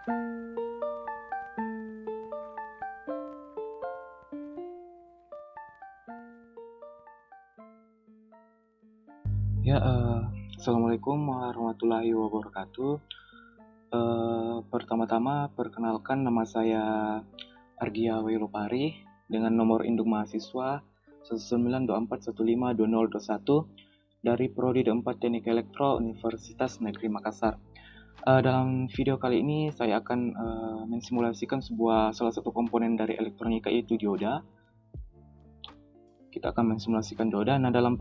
Ya, Assalamualaikum warahmatullahi wabarakatuh. Pertama-tama, perkenalkan nama saya Argia Wailopari dengan nomor induk mahasiswa 1924152021 dari Prodi D4 Teknik Elektro Universitas Negeri Makassar. Dalam video kali ini saya akan mensimulasikan salah satu komponen dari elektronika, yaitu dioda. Kita akan mensimulasikan dioda. Nah, dalam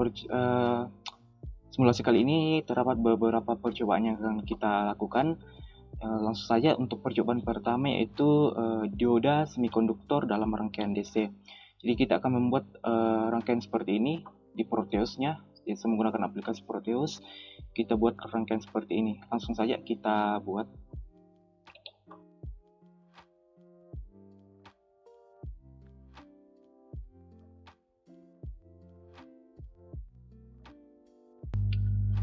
simulasi kali ini terdapat beberapa percobaan yang akan kita lakukan. Langsung saja untuk percobaan pertama, yaitu dioda semikonduktor dalam rangkaian DC. Jadi kita akan membuat rangkaian seperti ini di Proteusnya. Jadi menggunakan aplikasi Proteus, kita buat rangkaian seperti ini. Langsung saja kita buat.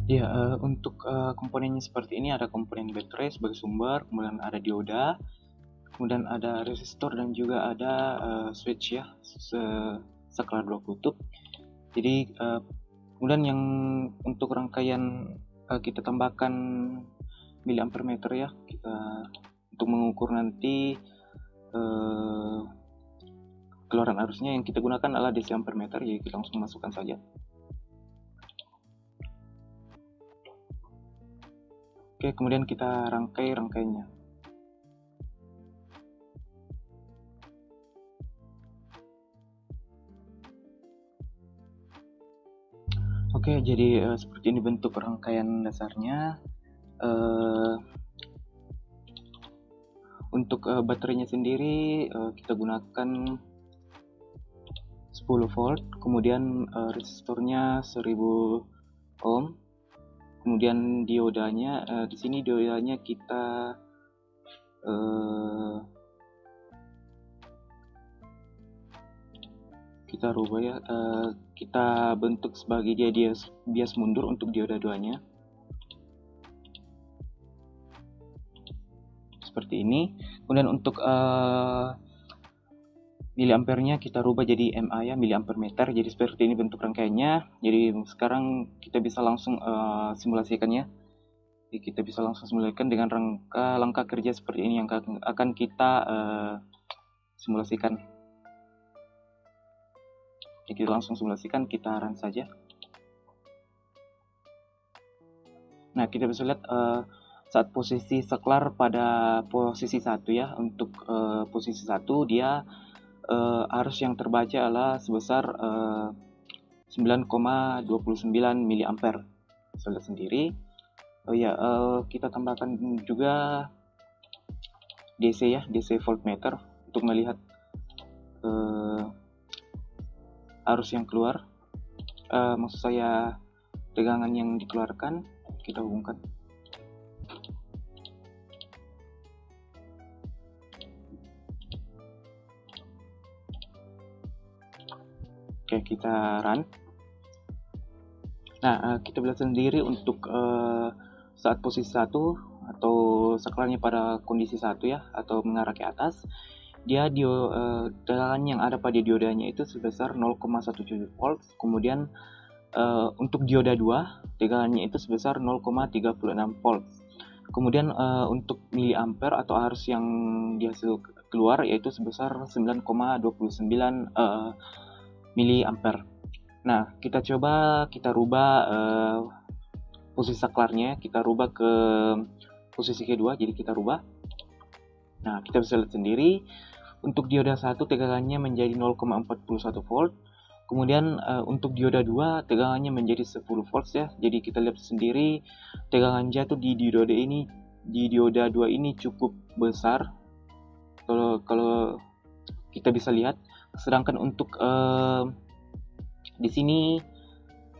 Ya, untuk komponennya seperti ini, ada komponen baterai sebagai sumber, kemudian ada dioda, kemudian ada resistor, dan juga ada switch ya, saklar dua kutub. Jadi kemudian yang untuk rangkaian kita tambahkan miliampere meter ya, kita untuk mengukur nanti keluaran arusnya. Yang kita gunakan adalah DC ampere meter, jadi kita langsung masukkan saja. Oke, kemudian kita rangkainya. Oke, jadi seperti ini bentuk rangkaian dasarnya. Untuk baterainya sendiri kita gunakan 10 volt, kemudian resistornya 1000 ohm. Kemudian diodanya, di sini diodanya kita rubah ya, kita bentuk sebagai dia bias mundur untuk dioda duanya seperti ini. Kemudian untuk miliampernya kita rubah jadi mA ya, miliampere meter. Jadi seperti ini bentuk rangkaiannya. Jadi sekarang kita bisa langsung simulasikannya. Jadi kita bisa langsung simulasikan dengan langkah kerja seperti ini yang akan kita simulasikan. Jadi kita langsung simulasikan, kita run saja. Nah, kita bisa lihat saat posisi saklar pada posisi 1 ya. Untuk posisi 1 dia arus yang terbaca adalah sebesar 9,29 miliampere. Bisa lihat sendiri. Kita tambahkan juga DC ya, DC voltmeter untuk melihat arus yang keluar, maksud saya tegangan yang dikeluarkan. Kita hubungkan. Oke, kita run. Nah, kita lihat sendiri untuk saat posisi 1 atau saklarnya pada kondisi 1 ya, atau mengarah ke atas, dia tegangan yang ada pada diodanya itu sebesar 0,17 volt. Kemudian untuk dioda 2 tegangannya itu sebesar 0,36 volt. Kemudian untuk miliampere atau arus yang dihasil keluar yaitu sebesar 9,29 miliampere. Nah, kita coba kita rubah posisi saklarnya, kita rubah ke posisi kedua. Jadi kita rubah. Nah, kita bisa lihat sendiri untuk dioda 1 tegangannya menjadi 0,41 volt. Kemudian untuk dioda 2 tegangannya menjadi 10 volt ya. Jadi kita lihat sendiri tegangan jatuh di dioda 2 ini cukup besar. Kalau kita bisa lihat, sedangkan untuk di sini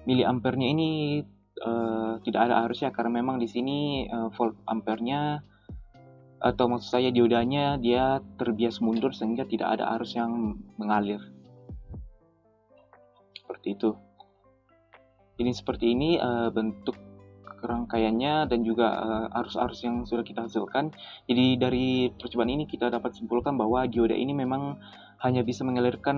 miliampernya ini tidak ada arusnya, karena memang di sini volt ampernya, atau maksud saya diodanya, dia terbias mundur sehingga tidak ada arus yang mengalir. Seperti itu. Jadi seperti ini bentuk rangkaiannya dan juga arus-arus yang sudah kita hasilkan. Jadi dari percobaan ini kita dapat simpulkan bahwa dioda ini memang hanya bisa mengalirkan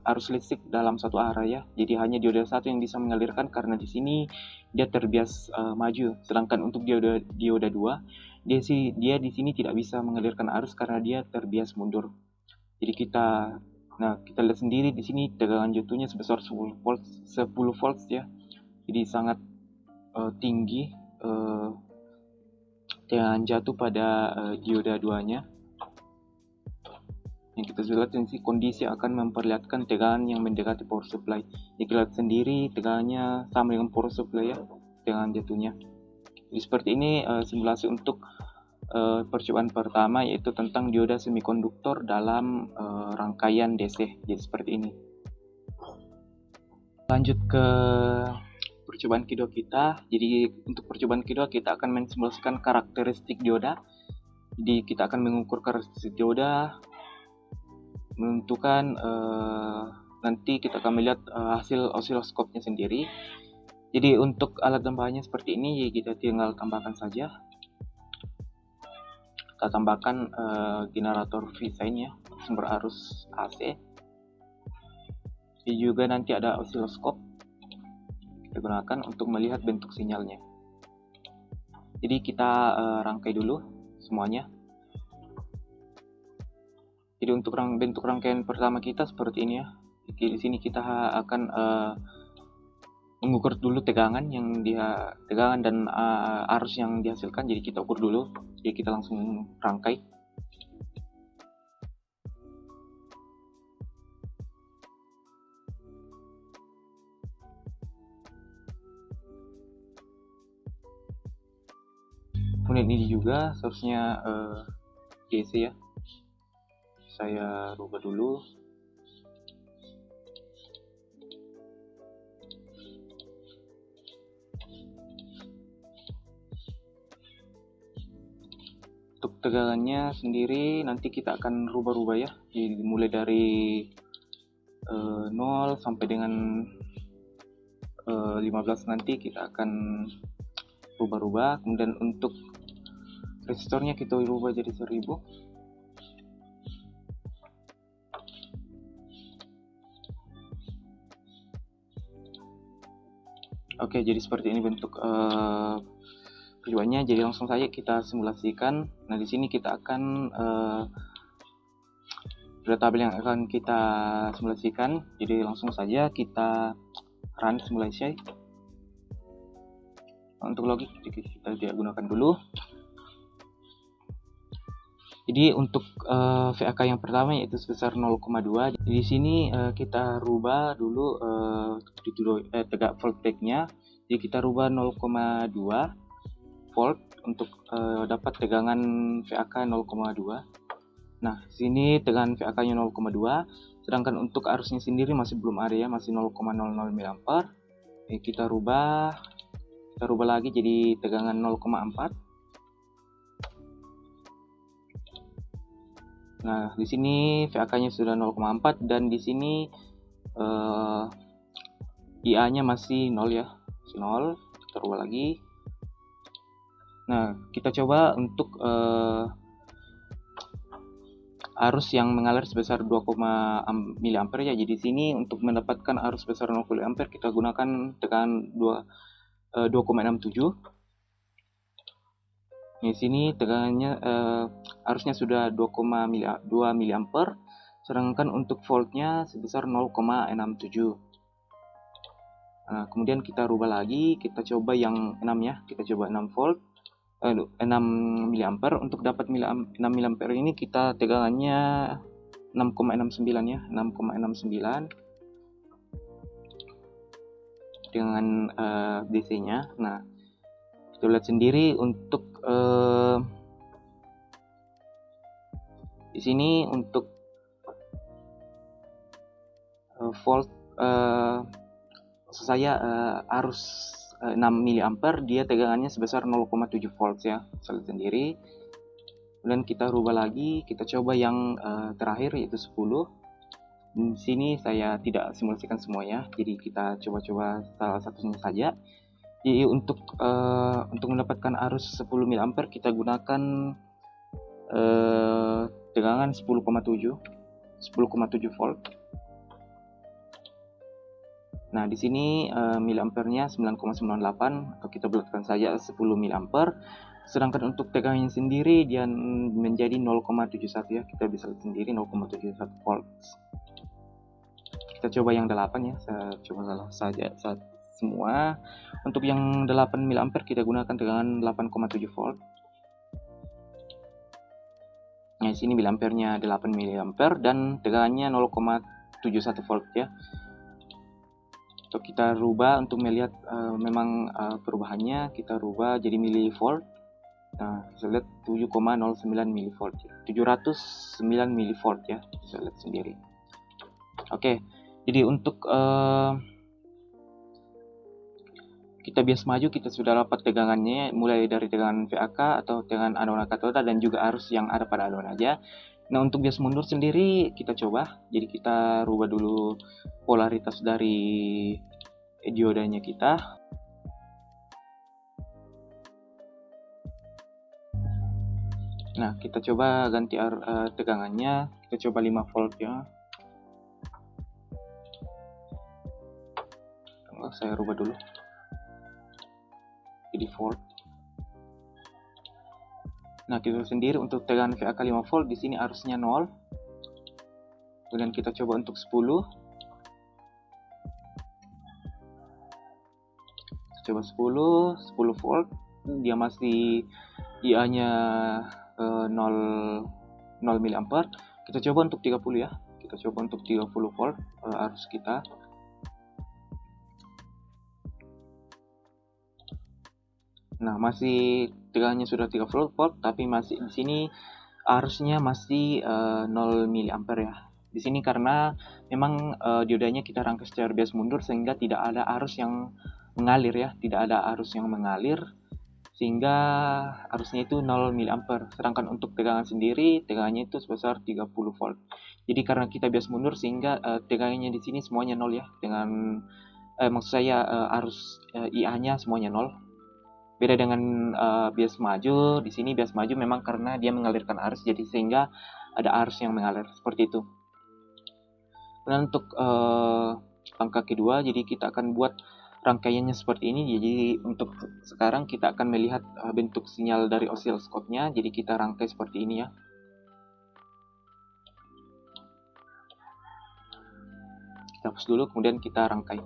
arus listrik dalam satu arah ya. Jadi hanya dioda satu yang bisa mengalirkan karena di sini dia terbias maju. Sedangkan untuk dioda 2 dia di sini tidak bisa mengalirkan arus karena dia terbias mundur. Jadi kita lihat sendiri di sini tegangan jatuhnya sebesar 10 volts ya. Jadi sangat tinggi tegangan jatuh pada dioda 2-nya. Yang kita lihat di sini kondisi akan memperlihatkan tegangan yang mendekati power supply. Jadi lihat sendiri tegangannya sama dengan power supply ya, tegangan jatuhnya. Jadi seperti ini simulasi untuk percobaan pertama, yaitu tentang dioda semikonduktor dalam rangkaian DC. Jadi seperti ini. Lanjut ke percobaan kedua kita. Jadi untuk percobaan kedua kita akan mensimulasikan karakteristik dioda. Jadi kita akan mengukur karakteristik dioda, menentukan nanti kita akan melihat hasil osiloskopnya sendiri. Jadi untuk alat tambahannya seperti ini, jadi kita tinggal tambahkan saja. Kita tambahkan generator V-Sine ya, sumber arus AC. Jadi juga nanti ada osiloskop kita gunakan untuk melihat bentuk sinyalnya. Jadi kita rangkai dulu semuanya. Jadi untuk bentuk rangkaian pertama kita seperti ini ya. Jadi di sini kita akan mengukur dulu tegangan dan arus yang dihasilkan. Jadi kita ukur dulu. Jadi kita langsung rangkai. Kemudian ini juga source-nya DC ya. Saya rubah dulu. Untuk tegangannya sendiri nanti kita akan rubah-rubah ya. Jadi mulai dari 0 sampai dengan 15 nanti kita akan rubah-rubah. Kemudian untuk resistornya kita rubah jadi 1000. Oke, jadi seperti ini bentuk percobaannya. Jadi langsung saja kita simulasikan. Nah, di sini kita akan ada tabel yang akan kita simulasikan. Jadi langsung saja kita run simulasi. Untuk logik kita tidak gunakan dulu. Jadi untuk VAK yang pertama yaitu sebesar 0,2. Di sini kita rubah dulu tegak voltage-nya. Jadi kita rubah 0,2 volt untuk dapat tegangan VAK 0,2. Nah, sini tegangan VAK-nya 0,2. Sedangkan untuk arusnya sendiri masih belum ada ya, masih 0,00 mA. Kita rubah lagi jadi tegangan 0,4. Nah, di sini VAK-nya sudah 0,4 dan di sini IA-nya masih 0 ya. Masih 0. Kita rubah lagi. Nah, kita coba untuk arus yang mengalir sebesar 2, mA ya. Jadi di sini untuk mendapatkan arus sebesar 0 mA kita gunakan tekanan 2,67. Di sini tegangannya arusnya sudah 2 mA, sedangkan untuk voltnya sebesar 0,67. Nah, kemudian kita rubah lagi, kita coba yang 6 ya, kita coba 6 volt, 6 mA. Untuk dapat 6 mA ini kita tegangannya 6,69 ya, 6,69 dengan DC-nya. Nah, kita lihat sendiri untuk di sini untuk volt arus 6 mA dia tegangannya sebesar 0,7 volts ya, lihat sendiri. Kemudian kita rubah lagi, kita coba yang terakhir yaitu 10. Di sini saya tidak simulasikan semuanya, jadi kita coba-coba salah satunya saja. Jadi untuk mendapatkan arus 10 mA kita gunakan tegangan 10,7 volt. Nah, di sini miliampernya 9,98 atau kita bulatkan saja 10 mA. Sedangkan untuk tegangannya sendiri dia menjadi 0,71 ya. Kita bisa lihat sendiri 0,71 volts. Kita coba yang 8 ya. Saya coba saja semua. Untuk yang 8 mA kita gunakan tegangan 8,7 volt. Nah, di sini miliampernya 8 mA dan tegangannya 0,71 volt ya. So, kita rubah untuk melihat memang perubahannya, kita rubah jadi milivolt. Nah, bisa lihat 7,09 milivolt ya. 709 milivolt ya, bisa lihat sendiri. Oke, jadi untuk kita bias maju kita sudah dapat tegangannya mulai dari tegangan VAK atau tegangan anoda katoda dan juga arus yang ada pada anoda aja. Nah, untuk bias mundur sendiri kita coba. Jadi kita rubah dulu polaritas dari diodanya kita. Nah, kita coba ganti tegangannya. Kita coba 5 volt ya. Saya rubah dulu. Jadi volt. Nah, kita sendiri untuk tegangan VAK 5 volt di sini arusnya 0. Kemudian kita coba untuk 10. Coba 10 volt. Dia masih IA-nya 0 mA. Kita coba untuk 30 ya. Kita coba untuk 30 volt arus kita. Nah, masih tegangannya sudah 30 volt, tapi masih di sini arusnya masih 0 mA ya. Di sini karena memang diodanya kita rangkai secara bias mundur sehingga tidak ada arus yang mengalir ya, tidak ada arus yang mengalir sehingga arusnya itu 0 mA. Sedangkan untuk tegangan sendiri, tegangannya itu sebesar 30 volt. Jadi karena kita bias mundur sehingga tegangannya di sini semuanya 0 ya. Dengan maksud saya arus IA-nya semuanya 0. Beda dengan bias maju. Di sini bias maju memang karena dia mengalirkan arus, jadi sehingga ada arus yang mengalir seperti itu. Dan untuk langkah kedua, jadi kita akan buat rangkaiannya seperti ini. Jadi untuk sekarang kita akan melihat bentuk sinyal dari osiloskopnya. Jadi kita rangkai seperti ini ya. Kita hapus dulu, kemudian kita rangkai.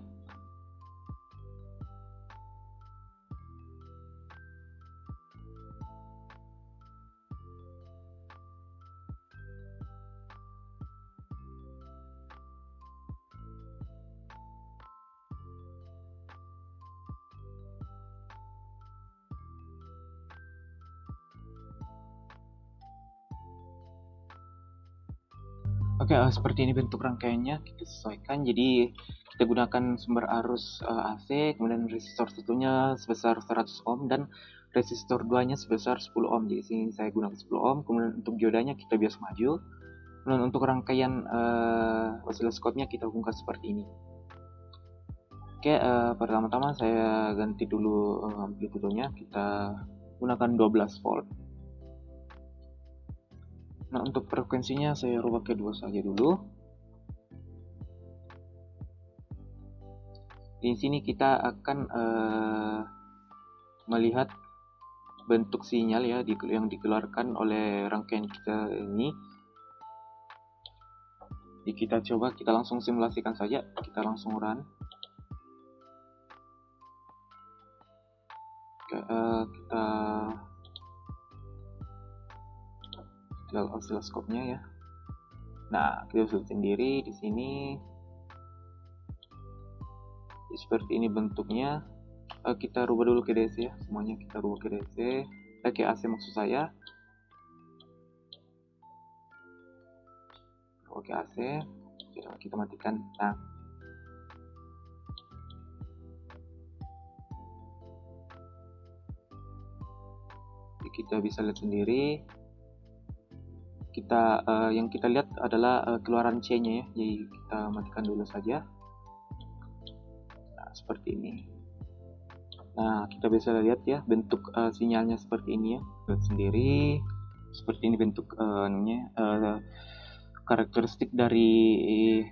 Oke, seperti ini bentuk rangkaiannya, kita sesuaikan. Jadi kita gunakan sumber arus AC, kemudian resistor satunya sebesar 100 ohm dan resistor 2-nya sebesar 10 ohm. Jadi sini saya gunakan 10 ohm. Kemudian untuk diodanya kita bias maju. Kemudian untuk rangkaian osiloskopnya kita hubungkan seperti ini. Oke, pertama-tama saya ganti dulu amplitudonya. Kita gunakan 12 volt. Nah, untuk frekuensinya saya rubah ke 2 saja dulu. Di sini kita akan melihat bentuk sinyal ya yang dikeluarkan oleh rangkaian kita ini. Jadi kita coba, kita langsung simulasikan saja, kita langsung run. Kita osiloskopnya ya. Nah, kita lihat sendiri di sini seperti ini bentuknya. Kita rubah dulu ke DC ya, semuanya kita rubah ke DC, ke AC maksud saya. Oke, AC kita matikan. Nah, kita bisa lihat sendiri. Yang kita lihat adalah keluaran C-nya ya. Jadi kita matikan dulu saja. Nah, seperti ini. Nah, kita bisa lihat ya bentuk sinyalnya seperti ini ya. Lihat sendiri seperti ini bentuk karakteristik dari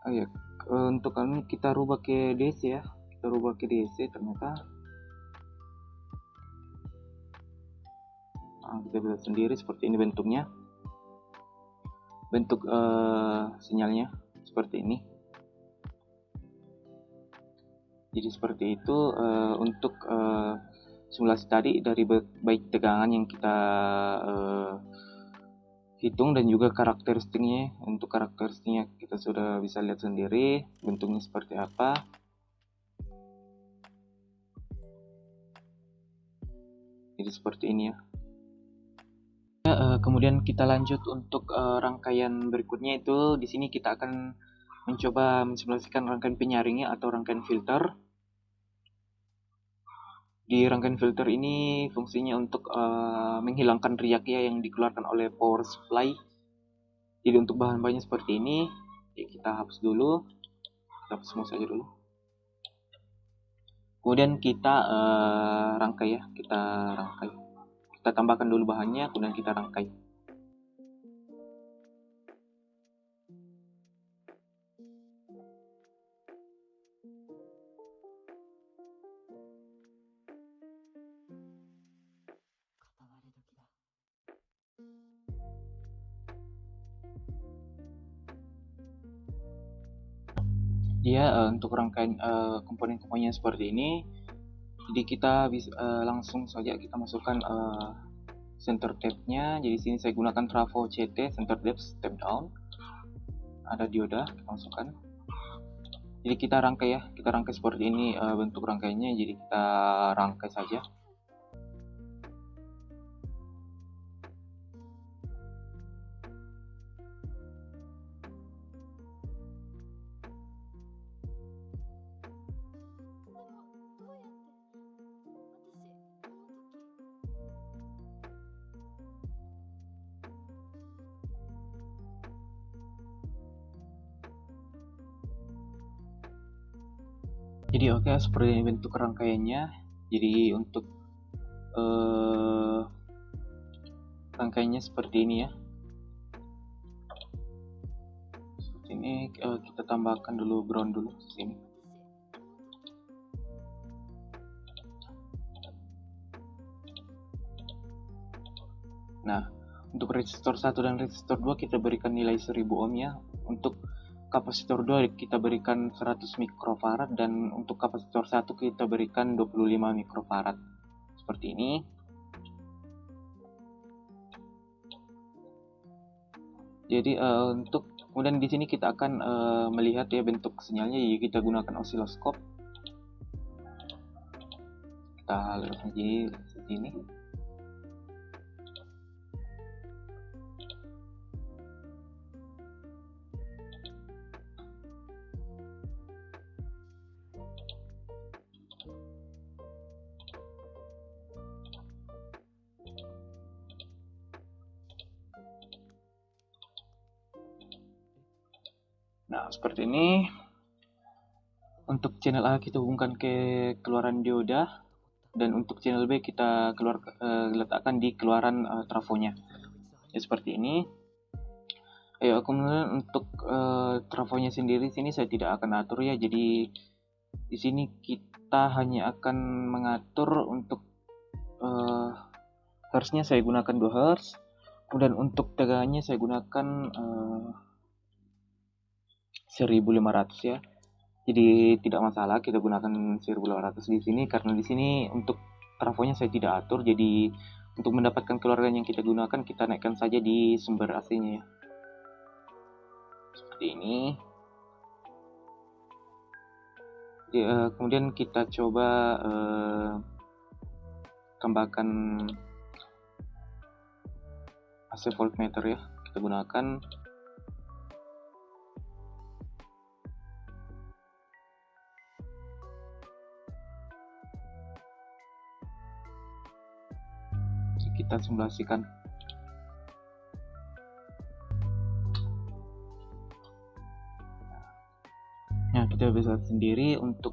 ya, untuk ini kita rubah ke DC ya. Kita rubah ke DC ternyata. Nah, kita lihat sendiri seperti ini bentuknya. Bentuk sinyalnya seperti ini. Jadi seperti itu untuk simulasi tadi dari baik tegangan yang kita hitung dan juga karakteristiknya. Untuk karakteristiknya kita sudah bisa lihat sendiri bentuknya seperti apa. Jadi seperti ini ya. Kemudian kita lanjut untuk rangkaian berikutnya, itu di sini kita akan mencoba mensimulasikan rangkaian penyaringnya atau rangkaian filter. Di rangkaian filter ini fungsinya untuk menghilangkan riak ya yang dikeluarkan oleh power supply. Jadi untuk bahan-bahannya seperti ini, ya kita hapus dulu, kita hapus semua saja dulu. Kemudian kita rangkai ya, kita tambahkan dulu bahannya, kemudian kita rangkai. Dia untuk rangkaian komponen-komponennya seperti ini. Jadi kita bisa langsung saja kita masukkan center depth-nya. Jadi sini saya gunakan trafo CT, center depth step down. Ada dioda, kita masukkan. Jadi kita rangkai ya, kita rangkai seperti ini bentuk rangkaiannya. Jadi kita rangkai saja. Jadi oke, seperti ini bentuk rangkaiannya. Jadi untuk rangkaiannya seperti ini ya. Seperti ini kita tambahkan dulu ground dulu di sini. Nah, untuk resistor 1 dan resistor 2 kita berikan nilai 1000 ohm ya. Untuk kapasitor 2 kita berikan 100 mikrofarad dan untuk kapasitor 1 kita berikan 25 mikrofarad. Seperti ini. Jadi untuk kemudian di sini kita akan melihat ya bentuk sinyalnya. Jadi kita gunakan osiloskop. Kita lihat aja seperti ini. Nah, seperti ini. Untuk channel A kita hubungkan ke keluaran dioda, dan untuk channel B kita letakkan di keluaran trafonya. Ya, seperti ini. Kemudian untuk trafonya sendiri sini saya tidak akan atur ya. Jadi di sini kita hanya akan mengatur untuk hertznya saya gunakan 2 hertz. Kemudian untuk tegangannya saya gunakan 1500 ya. Jadi tidak masalah kita gunakan 1500 di sini, karena di sini untuk trafonya saya tidak atur. Jadi untuk mendapatkan keluaran yang kita gunakan, kita naikkan saja di sumber AC-nya ya. Seperti ini. Kemudian kita coba tambahkan AC voltmeter ya. Kita gunakan. Kita simulasikan. Nah, kita kita bisa lihat sendiri untuk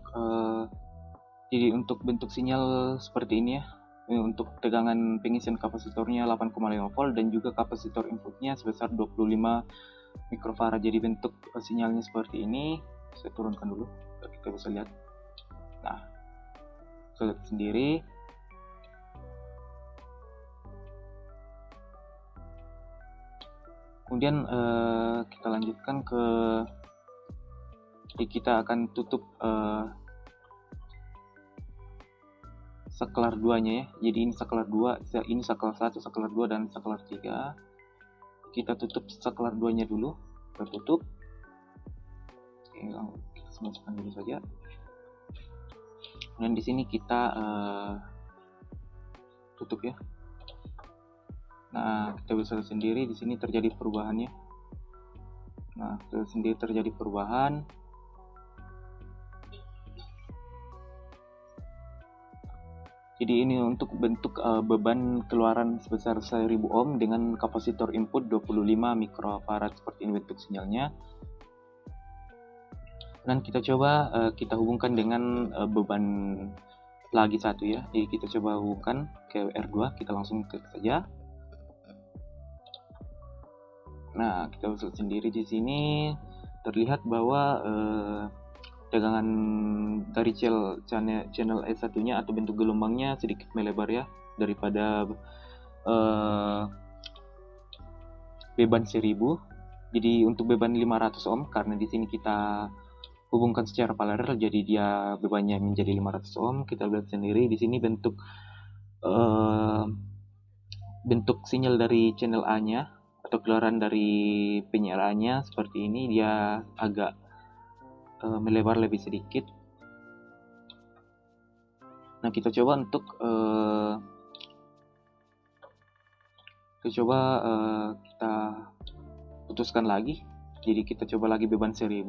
jadi untuk bentuk sinyal seperti ini ya. Ini untuk tegangan pengisian kapasitornya 8,5 volt dan juga kapasitor inputnya sebesar 25 mikrofarad. Jadi bentuk sinyalnya seperti ini. Saya turunkan dulu, kita bisa lihat. Nah, bisa lihat sendiri. Kemudian kita lanjutkan ke, jadi kita akan tutup saklar 2-nya ya. Jadi ini saklar 2, ini saklar 1, saklar 2 dan saklar 3. Kita tutup saklar 2-nya dulu. Kita tutup. Oke, kita samakan dulu saja. Dan di sini kita tutup ya. Nah, kita bisa lihat sendiri di sini terjadi perubahannya. Nah, kita sendiri terjadi perubahan. Jadi ini untuk bentuk beban keluaran sebesar 1000 ohm dengan kapasitor input 25 mikrofarad, seperti ini bentuk sinyalnya. Dan kita coba kita hubungkan dengan beban lagi satu ya. Jadi kita coba hubungkan ke R2, kita langsung klik saja. Nah, kita lihat sendiri di sini terlihat bahwa tegangan dari channel S1-nya atau bentuk gelombangnya sedikit melebar ya daripada beban 1000. Jadi untuk beban 500 ohm, karena di sini kita hubungkan secara paralel, jadi dia bebannya menjadi 500 ohm. Kita lihat sendiri di sini bentuk sinyal dari channel A-nya atau keluaran dari penyiar A-nya seperti ini, dia agak melebar lebih sedikit. Nah, kita coba untuk kita putuskan lagi. Jadi kita coba lagi beban 1000.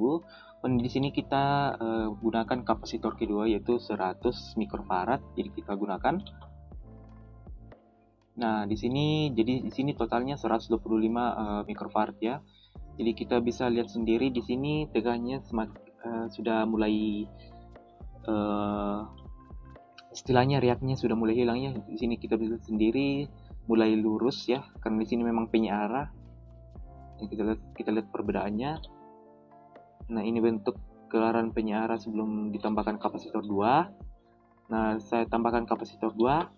Dan di sini kita gunakan kapasitor kedua yaitu 100 mikrofarad. Jadi kita gunakan. Nah, di sini totalnya 125 mikrofarad ya. Jadi kita bisa lihat sendiri di sini tegangannya sudah mulai istilahnya reaknya sudah mulai hilang ya. Di sini kita bisa sendiri mulai lurus ya, karena di sini memang penyiar. Kita lihat perbedaannya. Nah, ini bentuk keluaran penyiar sebelum ditambahkan kapasitor 2. Nah, saya tambahkan kapasitor 2.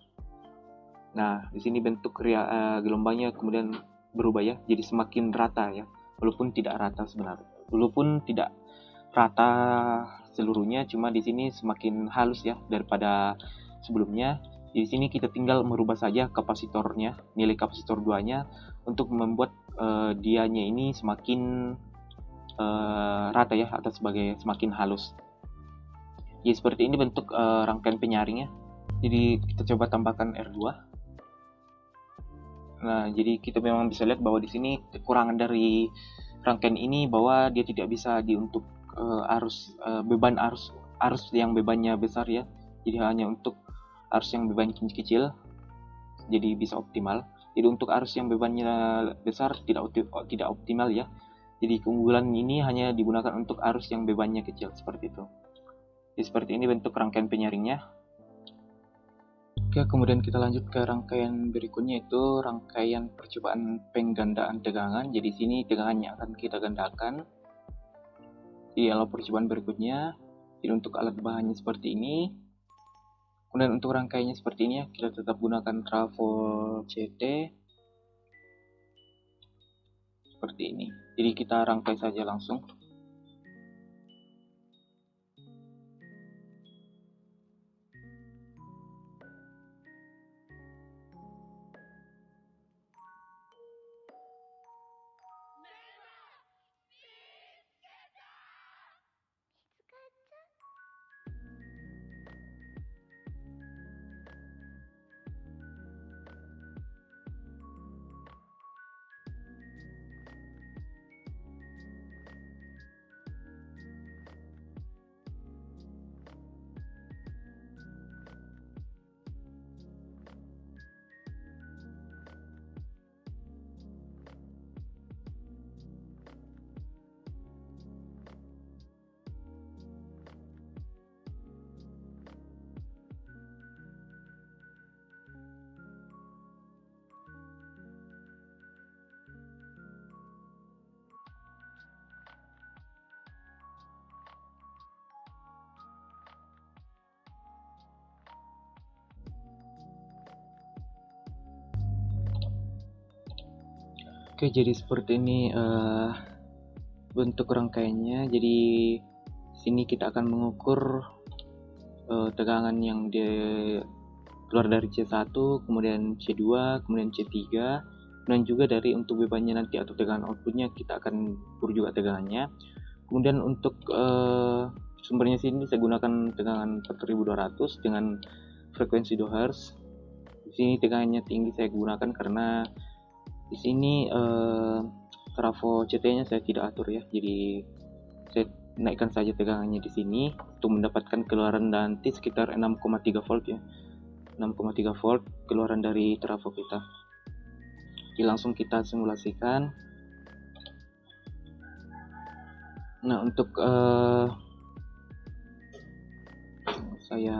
Nah, di sini bentuk gelombangnya kemudian berubah ya, jadi semakin rata ya, walaupun tidak rata sebenarnya. Walaupun tidak rata seluruhnya, cuma di sini semakin halus ya daripada sebelumnya. Di sini kita tinggal merubah saja kapasitornya, nilai kapasitor 2-nya untuk membuat dianya ini semakin rata ya, atau sebagai semakin halus. Jadi seperti ini bentuk rangkaian penyaringnya. Jadi kita coba tambahkan R2. Nah, jadi kita memang bisa lihat bahwa di sini kekurangan dari rangkaian ini bahwa dia tidak bisa untuk beban arus yang bebannya besar ya. Jadi hanya untuk arus yang bebannya kecil, jadi bisa optimal. Jadi untuk arus yang bebannya besar tidak optimal ya. Jadi keunggulan ini hanya digunakan untuk arus yang bebannya kecil, seperti itu. Jadi seperti ini bentuk rangkaian penyaringnya. Oke, kemudian kita lanjut ke rangkaian berikutnya, itu rangkaian percobaan penggandaan tegangan. Jadi sini tegangannya akan kita gandakan di alat percobaan berikutnya. Jadi untuk alat bahannya seperti ini. Kemudian untuk rangkaiannya seperti ini ya, kita tetap gunakan trafo CT seperti ini. Jadi kita rangkai saja langsung. Oke, jadi seperti ini bentuk rangkaiannya. Jadi sini kita akan mengukur tegangan yang keluar dari C1, kemudian C2, kemudian C3, dan juga dari untuk bebannya nanti atau tegangan outputnya kita akan ukur juga tegangannya. Kemudian untuk sumbernya sini saya gunakan tegangan 4200 dengan frekuensi 2 Hz. Di sini tegangannya tinggi saya gunakan karena di sini trafo CT-nya saya tidak atur ya. Jadi saya naikkan saja tegangannya di sini untuk mendapatkan keluaran nanti sekitar 6,3 volt ya. 6,3 volt keluaran dari trafo kita. Jadi langsung kita simulasikan. Nah, untuk saya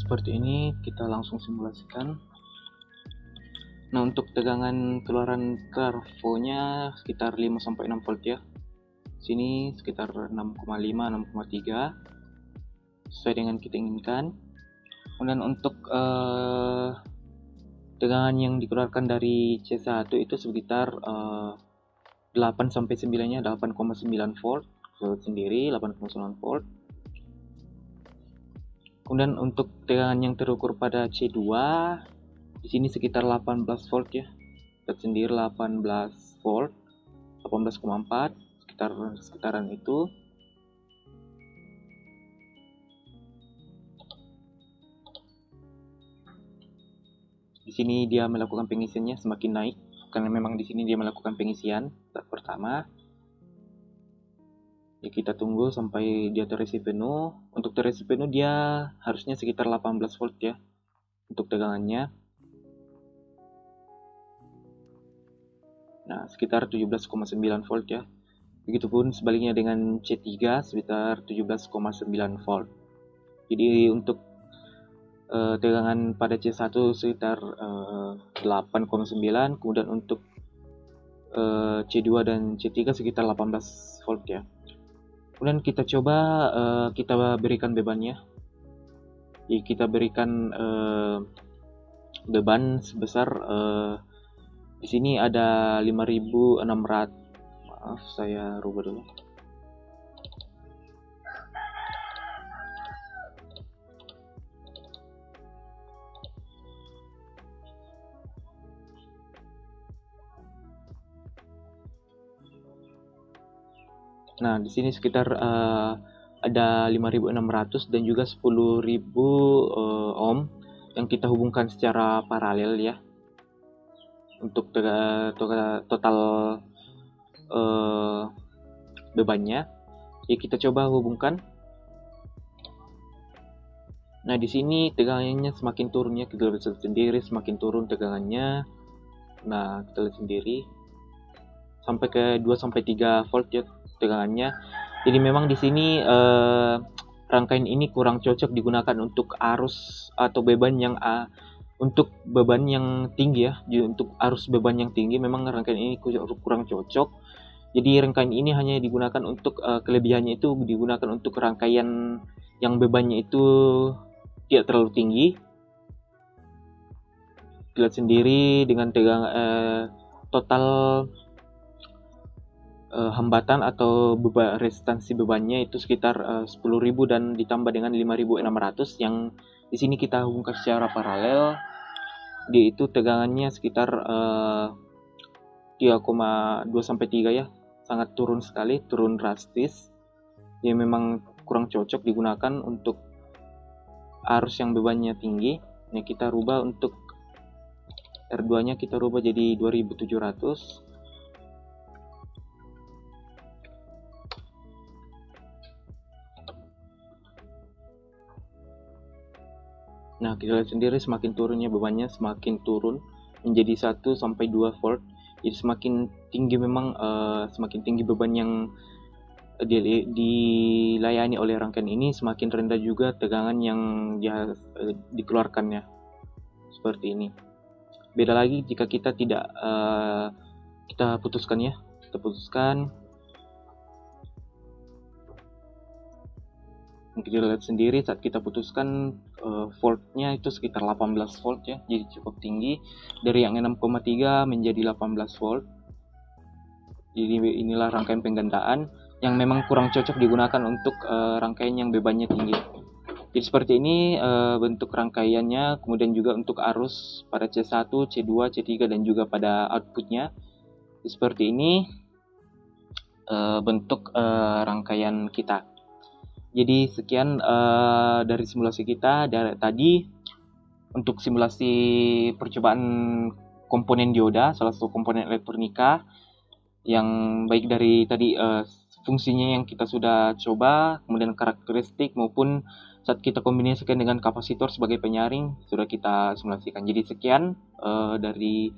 seperti ini, kita langsung simulasikan. Nah, untuk tegangan keluaran trafonya sekitar 5-6 volt ya. Sini sekitar 6,5, 6,3 sesuai dengan kita inginkan. Kemudian untuk tegangan yang dikeluarkan dari C1 itu sekitar 8-9 nya 8,9 volt sendiri, 8,9 volt. Kemudian untuk tegangan yang terukur pada C2 di sini sekitar 18 volt ya. Lihat sendiri 18 volt, 18,4 sekitaran itu. Di sini dia melakukan pengisiannya semakin naik karena memang di sini dia melakukan pengisian tahap pertama. Ya, kita tunggu sampai dia terisi penuh. Untuk terisi penuh dia harusnya sekitar 18 volt ya untuk tegangannya. Nah, sekitar 17,9 volt ya. Begitupun sebaliknya dengan C3 sekitar 17,9 volt. Jadi untuk tegangan pada C1 sekitar 8,9, kemudian untuk C2 dan C3 sekitar 18 volt ya. Kemudian kita coba kita berikan bebannya. Jadi kita berikan beban sebesar di sini ada 5.600. Maaf, saya rubah dulu. Nah, di sini sekitar ada 5.600 dan juga 10.000 ohm yang kita hubungkan secara paralel ya. Untuk total bebannya. Ya, kita coba hubungkan. Nah, di sini tegangannya semakin turun ya, kita lihat sendiri semakin turun tegangannya. Nah, kita lihat sendiri sampai ke 2-3 volt ya tegangannya. Jadi memang di sini rangkaian ini kurang cocok digunakan untuk arus atau beban yang untuk beban yang tinggi ya. Jadi untuk arus beban yang tinggi memang rangkaian ini kurang cocok. Jadi rangkaian ini hanya digunakan untuk kelebihannya itu digunakan untuk rangkaian yang bebannya itu tidak terlalu tinggi. Lihat sendiri dengan total hambatan atau resistansi bebannya itu sekitar 10.000 dan ditambah dengan 5.600 yang di sini kita hubungkan secara paralel. Dia itu tegangannya sekitar 3,2-3 ya, sangat turun sekali, turun drastis. Dia memang kurang cocok digunakan untuk arus yang bebannya tinggi. Ini kita rubah untuk R2 nya kita rubah jadi 2700. Nah, kita lihat sendiri semakin turunnya bebannya, semakin turun menjadi 1-2 volt. Jadi semakin tinggi memang semakin tinggi beban yang dilayani oleh rangkaian ini, semakin rendah juga tegangan yang dikeluarkannya. Seperti ini. Beda lagi jika kita tidak kita putuskan ya. Kita putuskan. Mungkin dilihat sendiri saat kita putuskan voltnya itu sekitar 18 volt ya, jadi cukup tinggi dari yang 6,3 menjadi 18 volt. Jadi inilah rangkaian penggandaan yang memang kurang cocok digunakan untuk rangkaian yang bebannya tinggi. Jadi seperti ini bentuk rangkaiannya, kemudian juga untuk arus pada C1, C2, C3 dan juga pada outputnya. Seperti ini bentuk rangkaian kita. Jadi sekian dari simulasi kita dari tadi untuk simulasi percobaan komponen dioda, salah satu komponen elektronika yang baik dari tadi fungsinya yang kita sudah coba, kemudian karakteristik maupun saat kita kombinasikan dengan kapasitor sebagai penyaring sudah kita simulasikan. Jadi sekian dari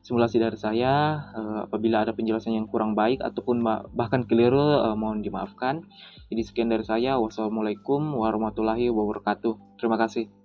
simulasi dari saya. Apabila ada penjelasan yang kurang baik ataupun bahkan keliru, mohon dimaafkan. Jadi sekian dari saya. Wassalamualaikum warahmatullahi wabarakatuh. Terima kasih.